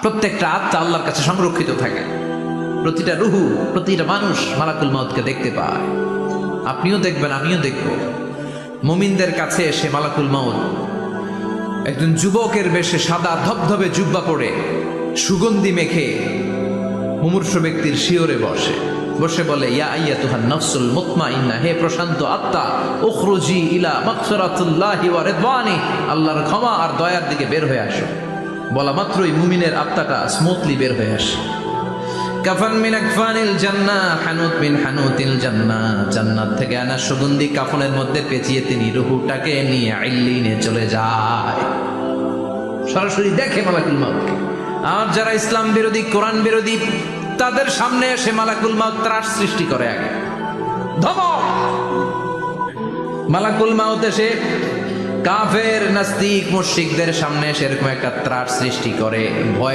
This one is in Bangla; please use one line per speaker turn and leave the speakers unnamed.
প্রত্যেকটা আত্মা আল্লাহর কাছে সংরক্ষিত থাকে। প্রতিটা রুহু, প্রতিটা মানুষ মালাকুল মউতকে দেখতে পায়। আপনিও দেখবেন, আমিও দেখব। মুমিনদের কাছে এসে মালাকুল মউত একজন যুবকের বেশে সাদা ধবধবে জুব্বা পরে সুগন্ধি মেখে মুমূর্ষু ব্যক্তির শিয়রে বসে বলে, ইয়া আইয়াতুহান নাফসুল মুতমাইন্নাহ, হে প্রশান্ত আত্মা, উখরুজি ইলা মাগফিরাতুল্লাহি ওয়া রিদওয়ানি, আল্লাহর ক্ষমা আর দয়ার দিকে বের হয়ে আসো। বলা মাত্রই মুমিনের আত্মাটা স্মুথলি বের হয়ে আসে। কাফান মিন আকফানিল জান্নাহ, হানুত মিন হানুতিল জান্নাহ, জান্নাত থেকে আনা সুগন্ধি কাফনের মধ্যে পেঁচিয়ে তিনি রূহটাকে নিয়ে ইল্লিনে চলে যায়। সরাসরি দেখে মালাকুল মউতকে। আর যারা ইসলাম বিরোধী, কোরআন বিরোধী, তাদের সামনে এসে মালাকুল মউত ত্রাস সৃষ্টি করে। আগে ধমক, মালাকুল মউত এসে কাফের, নাস্তিক, মুশরিকদের সামনে এসে এরকম একটা ত্রাস সৃষ্টি করে। ভয়